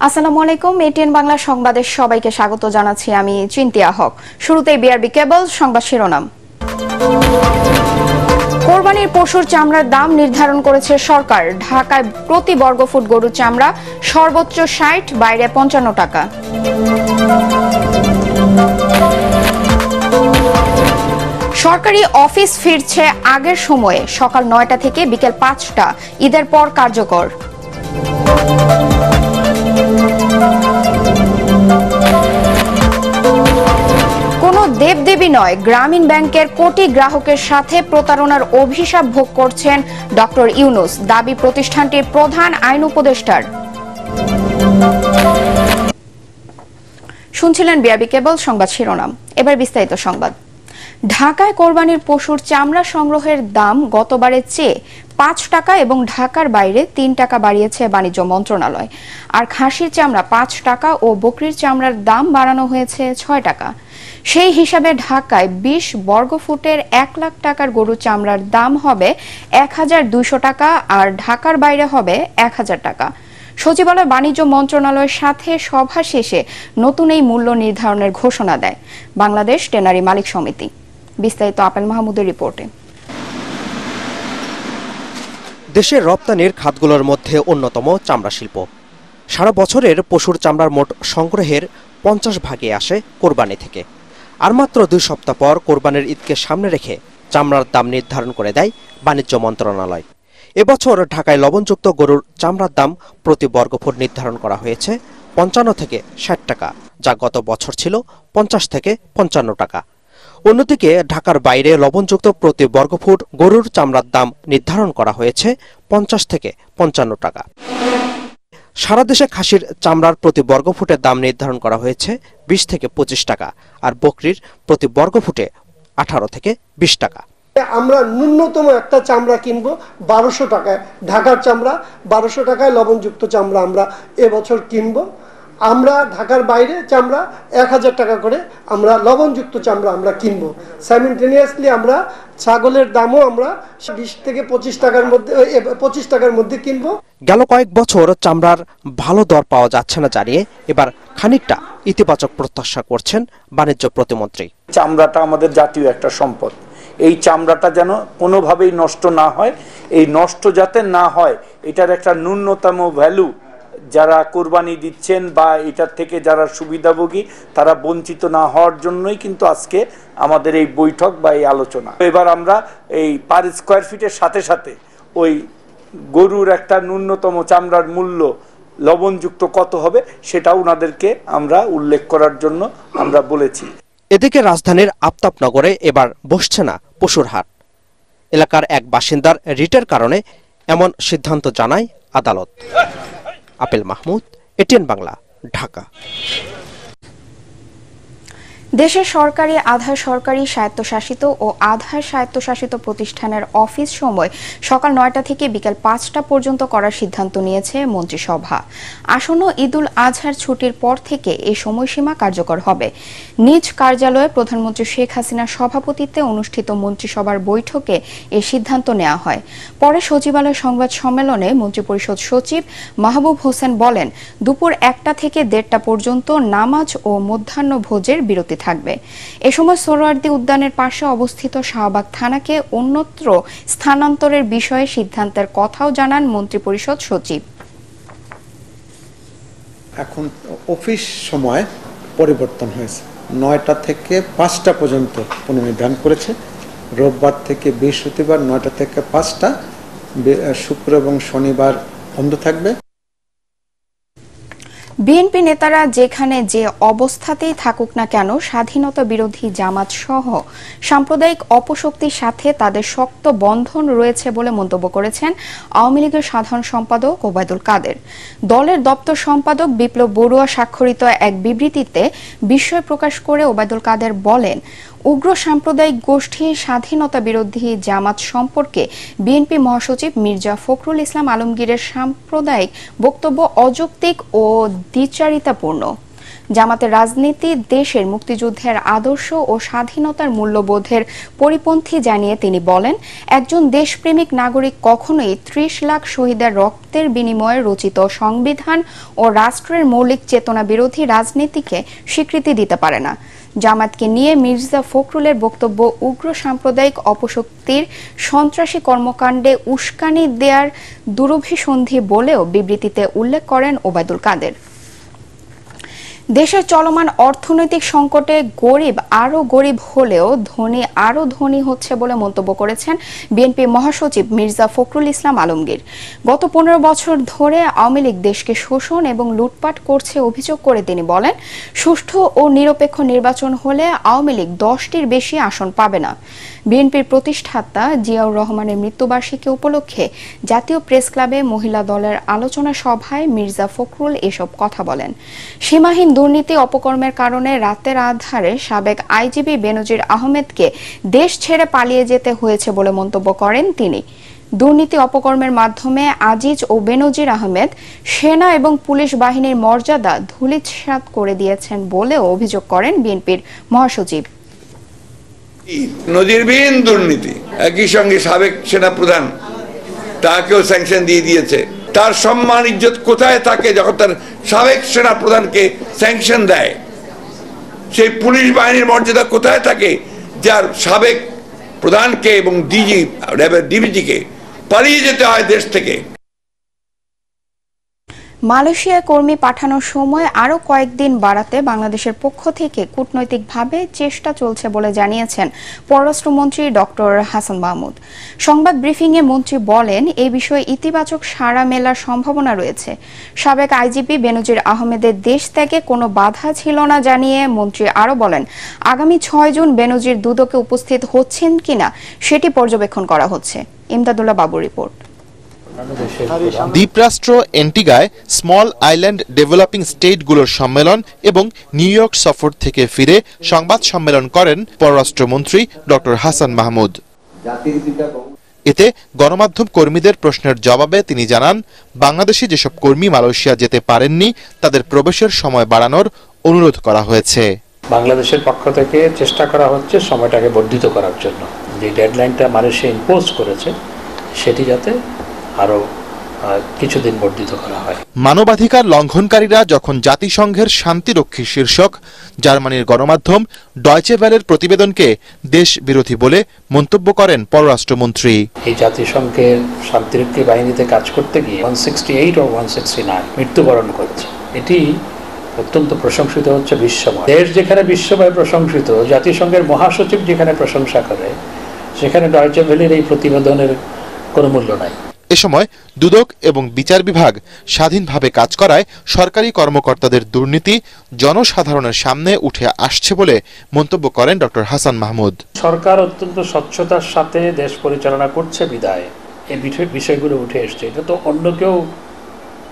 আসসালামু আলাইকুম। এটিএন বাংলা সংবাদের সবাইকে স্বাগত জানাচ্ছি আমি চিন্তিয়া হক। শুরুতেই বিআরবি কেবল সংবাদ শিরোনাম। কোরবানির পশুর চামড়ার দাম নির্ধারণ করেছে সরকার। ঢাকায় প্রতি বর্গফুট গরুর চামড়া সর্বোচ্চ ৬০, বাইরে ৫৫ টাকা। সরকারি অফিস ফিরছে আগের সময়ে, সকাল ৯টা থেকে বিকেল ৫টা, ঈদের পর কার্যকর। কোনো দেবদেবী নয়, গ্রামীণ ব্যাংকের কোটি গ্রাহকের সাথে প্রতারণার অভিশাপ ভোগ করছেন ডক্টর ইউনূস, দাবি প্রতিষ্ঠানটির প্রধান আইন উপদেষ্টার। শুনছিলেন বিআরবি কেবল সংবাদ শিরোনাম, এবার বিস্তারিত সংবাদ। ঢাকায় কোরবানির পশুর চামড়া সংগ্রহের দাম গতবারের চেয়ে ৫ টাকা এবং ঢাকার বাইরে ৩ টাকা বাড়িয়েছে বাণিজ্য মন্ত্রণালয়। আর খাসির চামড়া ৫ টাকা ও বকরির চামড়ার দাম বাড়ানো হয়েছে ৬ টাকা। সেই হিসাবে ঢাকায় ২০ বর্গফুটের ১ লাখ টাকার গরুর চামড়ার দাম হবে ১,২০০ টাকা আর ঢাকার বাইরে হবে ১,০০০ টাকা। সচিবালয় বাণিজ্য মন্ত্রণালয়ের সাথে সভা শেষে নতুন এই মূল্য নির্ধারণের ঘোষণা দেয় বাংলাদেশ টেনারি মালিক সমিতি। বিস্তারিত আপেল মাহমুদের রিপোর্টে। দেশের রপ্তানির খাতগুলোর মধ্যে অন্যতম চামড়া শিল্প। সারা বছরের পশুর চামড়ার মোট সংগ্রহের ৫০ ভাগে আসে কোরবানি থেকে। আর মাত্র ২ সপ্তাহ পর কোরবানির ঈদকে সামনে রেখে চামড়ার দাম নির্ধারণ করে দেয় বাণিজ্য মন্ত্রণালয়। এবছর ঢাকায় লবণযুক্ত গরুর চামড়ার দাম প্রতি বর্গফুট নির্ধারণ করা হয়েছে ৫৫ থেকে ৬০ টাকা, যা গত বছর ছিল ৫০ থেকে ৫৫ টাকা। অন্যদিকে ঢাকার বাইরে লবণযুক্ত প্রতি বর্গফুট গরুর চামড়ার দাম নির্ধারণ করা হয়েছে ৫০ থেকে ৫৫ টাকা। সারা দেশে খাসির চামড়ার প্রতি বর্গফুটের দাম নির্ধারণ করা হয়েছে ২০ থেকে ২৫ টাকা, আর বকরির প্রতি বর্গফুটে ১৮ থেকে ২০ টাকা। আমরা ন্যূনতম একটা চামড়া কিনবো ১২০০ টাকায়, ঢাকার চামড়া ১২০০ টাকায় লবণযুক্ত চামড়া আমরা এবছর কিনবো। আমরা ঢাকার বাইরে চামড়া ১,০০০ টাকা করে আমরা লবণযুক্ত চামড়া আমরা কিনবো। সাইমেলটেনিয়াসলি আমরা ছাগলের দামও আমরা ২০ থেকে ২৫ টাকার মধ্যে কিনবো। গেল কয়েক বছর চামড়ার ভালো দর পাওয়া যাচ্ছে না জানিয়ে এবার খানিকটা ইতিবাচক প্রত্যাশা করছেন বাণিজ্য প্রতিমন্ত্রী। চামড়াটা আমাদের জাতীয় একটা সম্পদ, এই চামড়াটা যেন কোনোভাবেই নষ্ট না হয়। এই নষ্ট যাতে না হয় এটার একটা ন্যূনতম ভ্যালু যারা কোরবানি দিচ্ছেন বা এটার থেকে যারা সুবিধাভোগী তারা বঞ্চিত না হওয়ার জন্যই কিন্তু আজকে আমাদের এই বৈঠক বা এই আলোচনা। এবার আমরা এই পার স্কোয়ার ফিটের সাথে সাথে ওই গরুর একটা ন্যূনতম চামড়ার মূল্য লবণযুক্ত কত হবে সেটা ওনাদেরকে আমরা উল্লেখ করার জন্য আমরা বলেছি। এদিকে রাজধানীর আফতাবনগরে এবার বসছে না পশুর হাট। এলাকার এক বাসিন্দার রিটের কারণে এমন সিদ্ধান্ত জানায় আদালত। Apple Mahmud, ATN Bangla, Dhaka. দেশের সরকারি, আধা সরকারি, স্বায়ত্তশাসিত ও আধা স্বায়ত্তশাসিত প্রতিষ্ঠানের অফিস সময় সকাল ৯টা থেকে বিকেল ৫টা পর্যন্ত করার সিদ্ধান্ত নিয়েছে মন্ত্রিসভা। আসন্ন ঈদুল আজহার ছুটির পর থেকে এই সময়সীমা কার্যকর হবে। নিজ কার্যালয়ে প্রধানমন্ত্রী শেখ হাসিনার সভাপতিত্বে অনুষ্ঠিত মন্ত্রিসভার বৈঠকে এই সিদ্ধান্ত নেওয়া হয়। পরে সচিবালয় সংবাদ সম্মেলনে মন্ত্রিপরিষদ সচিব মাহবুব হোসেন বলেন, দুপুর ১টা থেকে ১:৩০ পর্যন্ত নামাজ ও মধ্যাহ্ন ভোজের বিরতি থাকবে। এ সময় সোহরাওয়ার্দী উদ্যানের পাশে অবস্থিত শাহবাগ থানাকে অন্যত্র স্থানান্তরের বিষয়ে সিদ্ধান্তের কথাও জানান মন্ত্রিপরিষদ সচিব। এখন অফিস সময় পরিবর্তন হয়েছে, ৯টা থেকে ৫টা পর্যন্ত পুনর্নির্ধারণ করেছে। রোববার থেকে বৃহস্পতিবার ৯টা থেকে ৫টা, শুক্র এবং শনিবার বন্ধ থাকবে। বিএনপি নেতারা যেখানে যে অবস্থাতেই থাকুক না কেন, স্বাধীনতা বিরোধী জামাত সহ সাম্প্রদায়িক অপশক্তির সাথে তাদের শক্ত বন্ধন রয়েছে বলে মন্তব্য করেছেন আওয়ামী লীগের সাধারণ সম্পাদক ওবায়দুল কাদের। দলের দপ্তর সম্পাদক বিপ্লব বড়ুয়া স্বাক্ষরিত এক বিবৃতিতে বিস্ময় প্রকাশ করে ওবায়দুল কাদের বলেন, উগ্র সাম্প্রদায়িক গোষ্ঠী স্বাধীনতা বিরোধী জামাত সম্পর্কে বিএনপি মহাসচিব মির্জা ফখরুল ইসলাম আলমগীরের সাম্প্রদায়িক বক্তব্য অযৌক্তিক ও দ্বিচারিতাপূর্ণ। জামাতের রাজনীতি দেশের মুক্তিযুদ্ধের আদর্শ ও স্বাধীনতার মূল্যবোধের পরিপন্থী জানিয়ে তিনি বলেন, একজন দেশপ্রেমিক নাগরিক কখনোই ৩০ লাখ শহীদের রক্তের বিনিময়ে রচিত সংবিধান ও রাষ্ট্রের মৌলিক চেতনা বিরোধী রাজনীতিকে স্বীকৃতি দিতে পারে না। জামাতকে নিয়ে মির্জা ফখরুলের বক্তব্য উগ্র সাম্প্রদায়িক অপশক্তির সন্ত্রাসী কর্মকাণ্ডে উস্কানি দেওয়ার দুরভিসন্ধি বলেও বিবৃতিতে উল্লেখ করেন ওবায়দুল কাদের। দেশের চলমান অর্থনৈতিক সংকটে গরিব আরও গরিব হলেও ধনী আরও ধনী হচ্ছে বলে মন্তব্য করেছেন বিএনপি মহাসচিব মির্জা ফখরুল ইসলাম আলমগীর। গত ১৫ বছর ধরে আওয়ামী লীগ দেশকে শোষণ এবং লুটপাট করছে অভিযোগ করে তিনি বলেন, সুষ্ঠু ও নিরপেক্ষ নির্বাচন হলে আওয়ামী লীগ ১০টির বেশি আসন পাবে না। বিএনপির প্রতিষ্ঠাতা জিয়াউর রহমানের মৃত্যুবার্ষিকী উপলক্ষে জাতীয় প্রেস ক্লাবে মহিলা দলের আলোচনা সভায় মির্জা ফখরুল এসব কথা বলেন। সীমাহীন দুর্নীতি অপকর্মের কারণে রাতের আধারে সাবেক আইজিপি বেনজির আহমেদকে দেশ ছেড়ে পালিয়ে যেতে হয়েছে বলে মন্তব্য করেন তিনি। দুর্নীতি অপকর্মের মাধ্যমে আজিজ ও বেনজির আহমেদ সেনা এবং পুলিশ বাহিনীর মর্যাদা ধূলিসাৎ করে দিয়েছেন বলেও অভিযোগ করেন বিএনপির মহাসচিব। নজিরবিহীন দুর্নীতি, একই সঙ্গে সাবেক সেনাপ্রধান তাকেও স্যাংশন দিয়ে দিয়েছে। তার সম্মান ইজ্জত কোথায় থাকে যখন তার সাবেক সেনাপ্রধানকে স্যাংশন দেয়? সেই পুলিশ বাহিনীর মর্যাদা কোথায় থাকে যার সাবেক প্রধানকে এবং ডিবিজিকে পালিয়ে যেতে হয় দেশ থেকে? মালয়েশিয়ায় কর্মী পাঠানোর সময় আরও কয়েকদিন বাড়াতে বাংলাদেশের পক্ষ থেকে কূটনৈতিকভাবে চেষ্টা চলছে বলে জানিয়েছেন পররাষ্ট্রমন্ত্রী ডক্টর হাসান মাহমুদ। সংবাদ ব্রিফিংয়ে মন্ত্রী বলেন, এই বিষয়ে ইতিবাচক সাড়া মেলার সম্ভাবনা রয়েছে। সাবেক আইজিপি বেনজির আহমেদের দেশ ত্যাগে কোনো বাধা ছিল না জানিয়ে মন্ত্রী আরও বলেন, আগামী ৬ জুন বেনজির দুদকে উপস্থিত হচ্ছেন কিনা সেটি পর্যবেক্ষণ করা হচ্ছে। ইমদাদুল্লাহ বাবুর রিপোর্ট। দ্বীপরাষ্ট্র এন্টিগায় স্মল আইল্যান্ড ডেভেলপিং স্টেটগুলোর সম্মেলন এবং নিউ ইয়র্ক সফর থেকে ফিরে সংবাদ সম্মেলন করেন পররাষ্ট্রমন্ত্রী ডক্টর হাসান মাহমুদ। এতে গণমাধ্যম কর্মীদের প্রশ্নের জবাবে তিনি জানান, বাংলাদেশি যেসব কর্মী মালয়েশিয়া যেতে পারেননি তাদের প্রবেশের সময় বাড়ানোর অনুরোধ করা হয়েছে। বাংলাদেশের পক্ষ থেকে চেষ্টা করা হচ্ছে সময়টাকে বর্ধিত করার জন্য। যে ডেডলাইনটা মালয়েশিয়া ইম্পোজ করেছে সেটি যাতে আরো কিছুদিন বর্ধিত করা হয়। মানবাধিকার লঙ্ঘনকারীরা যখন জাতিসংঘের শান্তিরক্ষী শীর্ষক জার্মানির গণমাধ্যম ডয়চে ভেলের প্রতিবেদনকে দেশ বিরোধী বলে মন্তব্য করেন পররাষ্ট্রমন্ত্রী। এই জাতিসংঘের শান্তিরক্ষী বাহিনীতে কাজ করতে গিয়ে 168 ও 169 মৃত্যুবরণ করছে। এটি অত্যন্ত প্রশংসিত হচ্ছে বিশ্বময়। দেশ যেখানে বিশ্বময় প্রশংসিত, জাতিসংঘের মহাসচিব যেখানে প্রশংসা করে, সেখানে ডয়চে ভেলের এই প্রতিবেদনের কোনো মূল্য নাই। এ সময় দুদক এবং বিচার বিভাগ স্বাধীনভাবে কাজ করায় সরকারি কর্মকর্তাদের দুর্নীতি জনসাধারণের সামনে উঠে আসছে বলে মন্তব্য করেন ডক্টর হাসান মাহমুদ। সরকার অত্যন্ত স্বচ্ছতার সাথে দেশ পরিচালনা করছে বিদায় এই বিষয়গুলো উঠে এসছে। এটা তো অন্য কেউ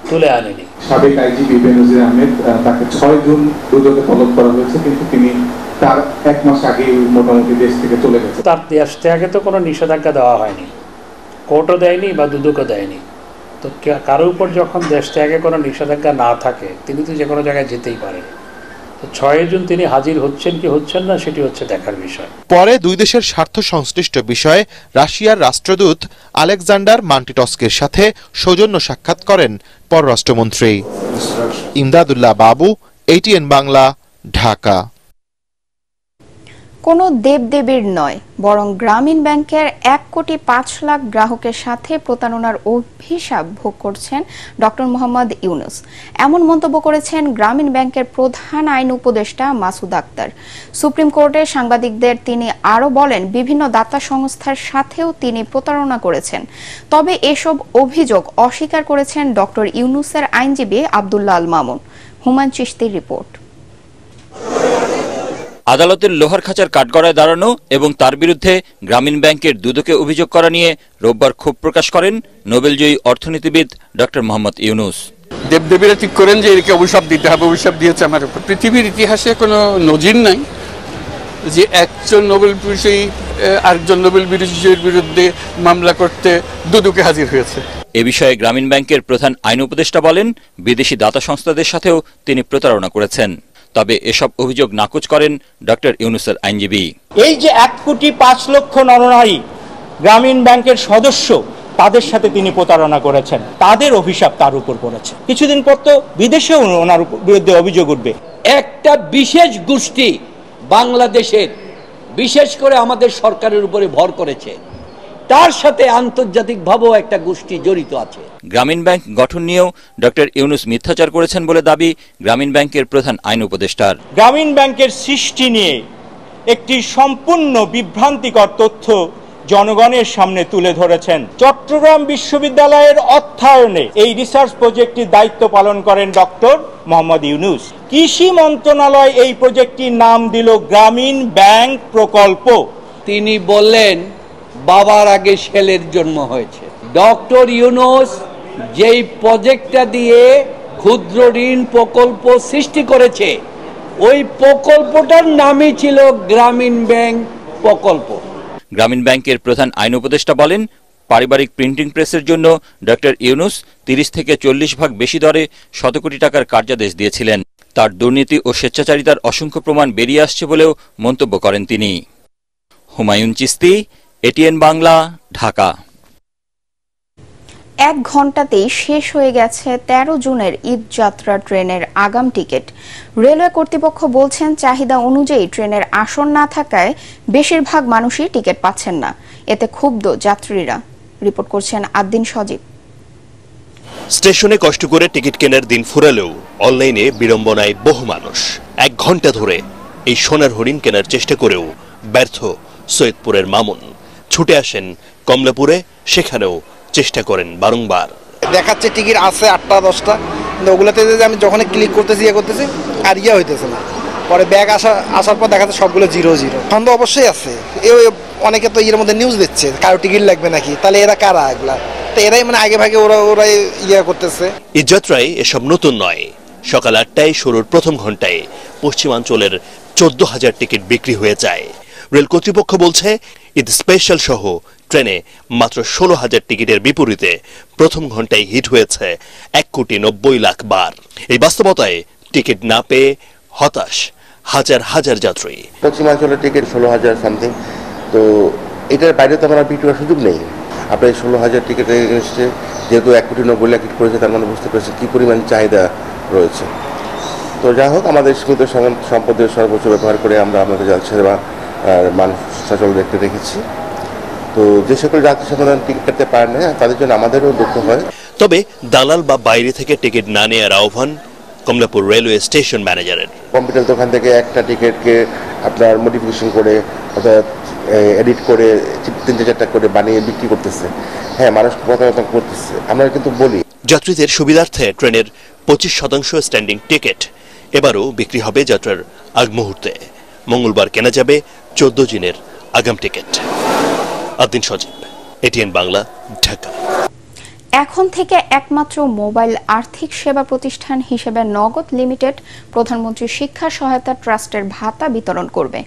তুলে আনেনি। সাবেক আইজিপি বেনজির আহমেদ, তাকে ৬ জুন দুদকে তলব করা হয়েছে, কিন্তু তিনি তার ১ মাস আগে মোটামুটি দেশ থেকে চলে গেছে। তার দেশ থেকে তো কোনো নিষেধাজ্ঞা দেওয়া হয়নি, কোর্টও দেয়নি বা দুদকও দেয়নি। তো কারোর উপর যখন দেশ থেকে কোনো নিষেধাজ্ঞা না থাকে তিনি তো যে কোনো জায়গায় যেতেই পারেন। তো ৬ জুন তিনি হাজির হচ্ছেন কি হচ্ছেন না সেটি হচ্ছে দেখার বিষয়। পরে দুই দেশের স্বার্থ সংশ্লিষ্ট বিষয়ে রাশিয়ার রাষ্ট্রদূত আলেকজান্ডার মান্টিটস্কের সাথে সৌজন্য সাক্ষাৎ করেন পররাষ্ট্রমন্ত্রী। ইমদাদুল্লাহ বাবু, ATN বাংলা, ঢাকা। কোনো দেবদেবীর নয়, বরং গ্রামীণ ব্যাংকের ১,৫,০০,০০০ গ্রাহকের সাথে প্রতারণার অভিশাপ ভোগ করছেন ডক্টর মোহাম্মদ ইউনুস। এমন মন্তব্য করেছেন গ্রামীণ ব্যাংকের প্রধান আইন উপদেষ্টা মাসুদ আক্তার। সুপ্রিম কোর্টে সাংবাদিকদের তিনি আরও বলেন, বিভিন্ন দাতা সংস্থার সাথেও তিনি প্রতারণা করেছেন। তবে এসব অভিযোগ অস্বীকার করেছেন ডক্টর ইউনুসের আইনজীবী আব্দুল্লাহ আল মামুন। হুমায়ুন চিশতির রিপোর্ট। আদালতের লোহার খাঁচার কাঠগড়ায় দাঁড়ানো এবং তার বিরুদ্ধে গ্রামীণ ব্যাংকের দুদকে অভিযোগ করা নিয়ে রোববার ক্ষোভ প্রকাশ করেন নোবেলজয়ী অর্থনীতিবিদ ডক্টর মোহাম্মদ ইউনুস। দেবদেবীরা ঠিক করেন যে একে অভিশাপ দিতে হবে, অভিশাপ দিয়েছে আমার উপর। পৃথিবীর ইতিহাসে কোনো নজির নাই যে একজন নোবেল বিজয়ী আরেকজন নোবেল বিজয়ীর বিরুদ্ধে মামলা করতে দুদকে হাজির হয়েছে। এ বিষয়ে গ্রামীণ ব্যাংকের প্রধান আইন উপদেষ্টা বলেন, বিদেশি দাতা সংস্থাদের সাথেও তিনি প্রতারণা করেছেন। তবে এসব অভিযোগ নাকচ করেন ডক্টর ইউনূসের আইনজীবী। এই যে 1,05 লক্ষ নরনারী গ্রামীণ ব্যাংকের সদস্য, তাদের সাথে তিনি প্রতারণা করেছেন, তাদের অভিশাপ তার উপর পড়েছে। কিছুদিন পর তো বিদেশেও ওনার বিরুদ্ধে অভিযোগ উঠবে। একটা বিশেষ গোষ্ঠী বাংলাদেশের, বিশেষ করে আমাদের সরকারের উপরে ভর করেছে, তার সাথে আন্তর্জাতিকভাবেও একটা গোষ্ঠী জড়িত আছে। গ্রামীণ ব্যাংক গঠন নিয়েও ডক্টর ইউনূস মিথ্যাচার করেছেন বলে দাবি গ্রামীণ ব্যাংকের প্রধান আইন উপদেষ্টার। গ্রামীণ ব্যাংকের সৃষ্টি নিয়ে একটি সম্পূর্ণ বিভ্রান্তিকর তথ্য জনগণের সামনে তুলে ধরেছেন। চট্টগ্রাম বিশ্ববিদ্যালয়ের অর্থায়নে এই রিসার্চ প্রজেক্টটির দায়িত্ব পালন করেন ডক্টর মোহাম্মদ ইউনূস। কৃষি মন্ত্রণালয় এই প্রজেক্টটির নাম দিল গ্রামীণ ব্যাংক প্রকল্প। তিনি বললেন বাবার আগে ছেলের জন্ম হয়েছে। ডক্টর ইউনূস যেই প্রজেক্টটা দিয়ে ক্ষুদ্র ঋণ প্রকল্প সৃষ্টি করেছে, ওই প্রকল্পটার নামই ছিল গ্রামীণ ব্যাংক প্রকল্প। গ্রামীণ ব্যাংকের প্রধান আইন উপদেষ্টা বলেন, পারিবারিক প্রিন্টিং প্রেসের জন্য ডক্টর ইউনূস 30 থেকে 40 ভাগ বেশি দরে শত কোটি টাকার কার্যাদেশ দিয়েছিলেন। তার দুর্নীতি ও স্বেচ্ছাচারিতার অসংখ্য প্রমাণ বেরিয়ে আসছে বলেও মন্তব্য করেন তিনি। হুমায়ুন চিস্তি, এটিএন বাংলা, ঢাকা। 1 ঘন্টাতেই শেষ হয়ে গেছে 13 জুনের ঈদ যাত্রা ট্রেনের আগাম টিকিট। রেলওয়ে কর্তৃপক্ষ বলছেন, চাহিদা অনুযায়ী ট্রেনের আসন না থাকায় বেশিরভাগ মানুষই টিকিট পাচ্ছেন না। এতে ক্ষুব্ধ যাত্রীরা। রিপোর্ট করছেন আদ্দিন সজীব। স্টেশনে কষ্ট করে টিকিট কেনার দিন ফুরালেও অনলাইনে বিড়ম্বনায় বহু মানুষ। 1 ঘন্টা ধরে এই সোনার হরিণ কেনার চেষ্টা করেও ব্যর্থ সৈয়দপুরের মামুন। ছুটে আসেন কমলাপুরে, সেখানেও চেষ্টা করেন বারংবার। দেখাচ্ছে টিকিট আছে 8টা 10টা, কিন্তু ওগুলোতে আমি যখন ক্লিক করতেছি করতেছি আর হইতেছে না। পরে ব্যাগ আসার পর দেখাচ্ছে সবগুলো 0 সন্দেহ অবশ্যই আছে। অনেকে তো এর মধ্যে নিউজ দিচ্ছে কারো টিকিট লাগবে নাকি, তাহলে এরা কারা এগুলা? তো এরাই আগে ভাগে ওরাই করতেছে। এই যাত্রায় এসব নতুন নয়। সকাল 8টায় শুরুর প্রথম ঘন্টায় পশ্চিমাঞ্চলের 14,000 টিকিট বিক্রি হয়ে যায়। রেল কর্তৃপক্ষ বলছে, ঈদ স্পেশাল সহ ট্রেনে মাত্র 16,000 টিকিটের বিপরীতে প্রথম ঘন্টায় হিট হয়েছে 1,90,00,000 বার। এই বাস্তবতায় টিকিট না পেয়ে হতাশ হাজার হাজার যাত্রী। পশ্চিমাঞ্চলের টিকিট 16,000 সামথিং, তো এটার বাইরে তো আমার বিক্রি করার সুযোগ নেই। আপনার 16,000 টিকিট এসছে, যেহেতু 1,90,00,000 হিট করেছে, তার মানে বুঝতে পারছি কী পরিমাণ চাহিদা রয়েছে। তো যা হোক, আমাদের সীমিত সম্পদের সর্বোচ্চ ব্যবহার করে আমরা আমাদের যাত্রীরা মানুষ সচল দেখতে দেখেছি। তো যে সকল যাত্রী সাধারণ টিকিট কাটতে পারে না, তাদের জন্য আমাদেরও দুঃখ হয়। তবে দালাল বা বাইরে থেকে টিকিট না নেওয়ার আহ্বান কমলাপুর রেলওয়ে স্টেশন ম্যানেজারের। কম্পিউটার দোকান থেকে একটা টিকিটকে আপনার মডিফিকেশন করে অর্থাৎ এডিট করে 3-4টা করে বানিয়ে বিক্রি করতেছে। হ্যাঁ, মানুষ প্রতারণা করতেছে। আমরা কিন্তু বলি, যাত্রীদের সুবিধার্থে ট্রেনের 25% স্ট্যান্ডিং টিকিট এবারও বিক্রি হবে যাত্রার আগ মুহূর্তে। মঙ্গলবার কেনা যাবে 14 দিনের আগাম টিকিট। আদ্দিন সজীব, এটিএন বাংলা, ঢাকা। এখন থেকে একমাত্র মোবাইল আর্থিক সেবা প্রতিষ্ঠান হিসেবে নগদ লিমিটেড প্রধানমন্ত্রী শিক্ষা সহায়তা ট্রাস্টের ভাতা বিতরণ করবে।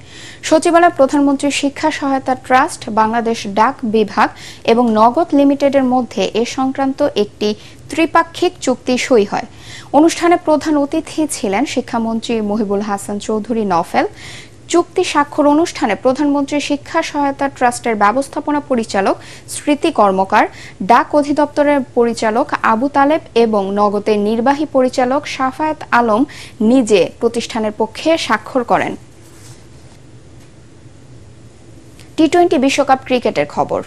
সচিবালয় প্রধানমন্ত্রী শিক্ষা সহায়তা ট্রাস্ট, বাংলাদেশ ডাক বিভাগ এবং নগদ লিমিটেডের মধ্যে এ সংক্রান্ত একটি ত্রিপাক্ষিক চুক্তি সই হয়। অনুষ্ঠানে প্রধান অতিথি ছিলেন শিক্ষামন্ত্রী মহিবুল হাসান চৌধুরী নফেল। চুক্তি স্বাক্ষর অনুষ্ঠানে প্রধানমন্ত্রী শিক্ষা সহায়তা ট্রাস্টের ব্যবস্থাপনা পরিচালক স্মৃতি কর্মকার, ডাক অধিদপ্তরের পরিচালক আবু তালেব এবং নগদের নির্বাহী পরিচালক সাফায়েত আলম নিজে প্রতিষ্ঠানের পক্ষে স্বাক্ষর করেন। টি-20 বিশ্বকাপ ক্রিকেটের খবর।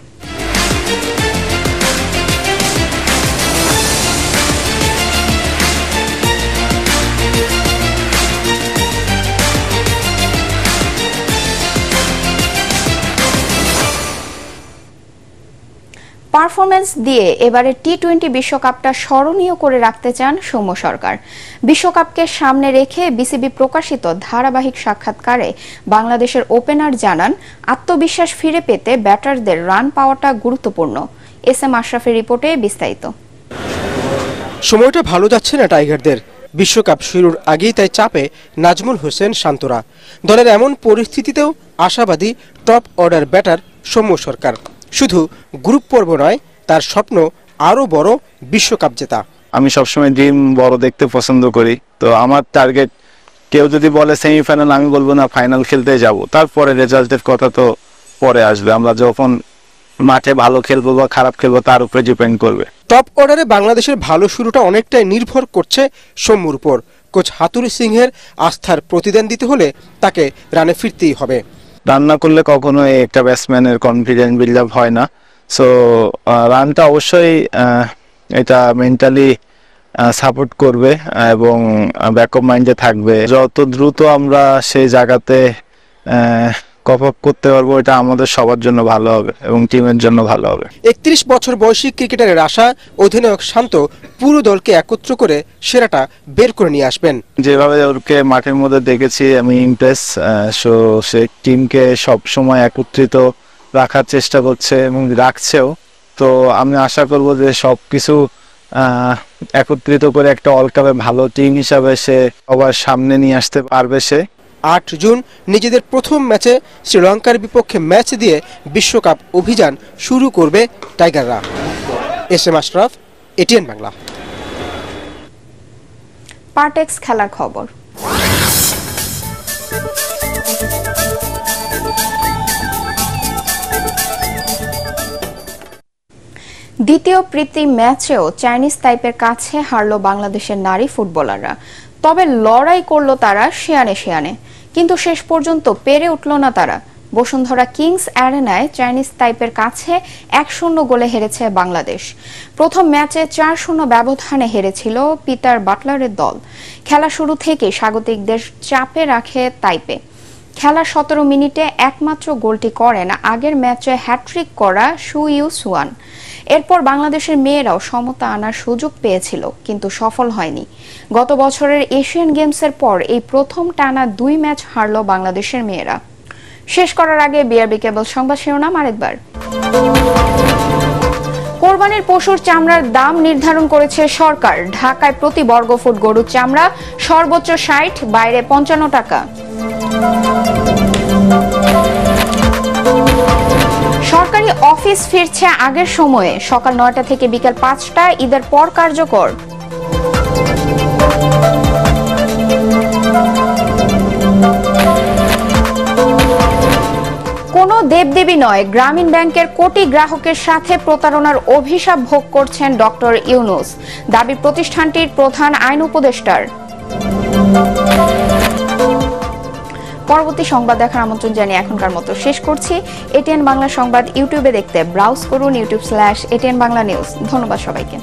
পারফরমেন্স দিয়ে এবারে টি-20 বিশ্বকাপটা স্মরণীয় করে রাখতে চান সৌম্য সরকার। বিশ্বকাপকে সামনে রেখে বিসিবি প্রকাশিত ধারাবাহিক সাক্ষাৎকারে বাংলাদেশের ওপেনার জানান, আত্মবিশ্বাস ফিরে পেতে ব্যাটারদের রান পাওয়াটা গুরুত্বপূর্ণ। এস.এম. আশরাফের রিপোর্টে বিস্তারিত। সময়টা ভালো যাচ্ছে না টাইগারদের। বিশ্বকাপ শুরুর আগেই তাই চাপে নাজমুল হোসেন শান্তরা। দলের এমন পরিস্থিতিতেও আশাবাদী টপ অর্ডার ব্যাটার সৌম্য সরকার। শুধু গ্রুপ পর্ব নয়, তার স্বপ্ন আরো বড় বিশ্বকাপ জেতা। আমি সবসময় ড্রিম বড় দেখতে পছন্দ করি, তো আমার টার্গেট কেউ যদি বলে সেমিফাইনাল, আমি বলবো না ফাইনাল খেলতে যাব। তারপরে রেজাল্টের কথা তো পরে আসবে, আমরা যখন মাঠে ভালো খেলবো বা খারাপ খেলবো তার উপরে ডিপেন্ড করবে। টপ অর্ডারে বাংলাদেশের ভালো শুরুটা অনেকটাই নির্ভর করছে সৌম্যর উপর। কোচ হাতুড়ি সিংহের আস্থার প্রতিদান দিতে হলে তাকে রানে ফিরতেই হবে। রান না করলে কখনো একটা ব্যাটসম্যানের কনফিডেন্স বিল্ড আপ হয় না। সো রানটা অবশ্যই এটা মেন্টালি সাপোর্ট করবে এবং ব্যাকআপ মাইন্ডে থাকবে। যত দ্রুত আমরা সেই জায়গাতে কপ আপ করতে পারবো, এটা আমাদের সবার জন্য ভালো হবে এবং টিমের জন্য ভালো হবে। 31 বছর বয়সী ক্রিকেটারের আশা অধিনায়ক শান্ত পুরো দলকে একত্র করে সেরাটা বের করে নিয়ে আসবেন। যেভাবে ওকে মাঠের মধ্যে দেখেছি আমি ইমপ্রেস। সো সে টিমকে সব সময় একত্রিত রাখার চেষ্টা করছে এবং রাখছেও। তো আমি আশা করব যে সবকিছু একত্রিত করে একটা ওয়ার্ল্ড কাপে ভালো টিম হিসাবে সে সবার সামনে নিয়ে আসতে পারবে। সে 8 জুন নিজেদের প্রথম ম্যাচে শ্রীলঙ্কার বিপক্ষে ম্যাচ দিয়ে বিশ্বকাপ অভিযান শুরু করবে টাইগাররা। SM Ashraf, ATN Bangla. পার্টেক্স খেলার খবর। দ্বিতীয় প্রীতি ম্যাচেও চাইনিজ তাইপের কাছে হারল বাংলাদেশের নারী ফুটবলাররা। তবে লড়াই করলো তারা শিয়ানে শিয়ানে, কিন্তু শেষ পর্যন্ত পেরে উঠল না তারা। বসুন্ধরা কিংস অ্যারেনায় চাইনিজ তাইপের কাছে 1-0 গোলে হেরেছে বাংলাদেশ। প্রথম ম্যাচে 4-0 ব্যবধানে হেরেছিল পিটার বাটলারের দল। খেলা শুরু থেকে স্বাগতিকদের চাপে রাখে তাইপে। খেলার 17 মিনিটে একমাত্র গোলটি করেন আগের ম্যাচে হ্যাট্রিক করা সু ইউ সুয়ান। এরপর বাংলাদেশের মেয়েরাও সমতা আনার সুযোগ পেয়েছিল, কিন্তু সফল হয়নি। গত বছরের এশিয়ান গেমসের পর এই প্রথম টানা 2 ম্যাচ হারল বাংলাদেশের মেয়েরা। শেষ করার আগে বিআরবি কেবল সংবাদ শিরোনাম আরেকবার। কোরবানির পশুর চামড়ার দাম নির্ধারণ করেছে সরকার। ঢাকায় প্রতি বর্গফুট গরুর চামড়া সর্বোচ্চ 60, বাইরে 55 টাকা। সরকারি অফিস ফিরছে আগের সময়ে, সকাল 9টা থেকে বিকেল 5টা, ঈদের পর কার্যকর। কোনো দেবদেবী নয়, গ্রামীণ ব্যাংকের কোটি গ্রাহকের সাথে প্রতারণার অভিশাপ ভোগ করছেন ডক্টর ইউনুস, দাবি প্রতিষ্ঠানটির প্রধান আইন উপদেষ্টার। পরবর্তী সংবাদ দেখার আমন্ত্রণ জানিয়ে এখনকার মতো শেষ করছি। এটিএন বাংলা সংবাদ ইউটিউবে দেখতে ব্রাউজ করুন youtube/ATN Bangla News। ধন্যবাদ সবাইকে।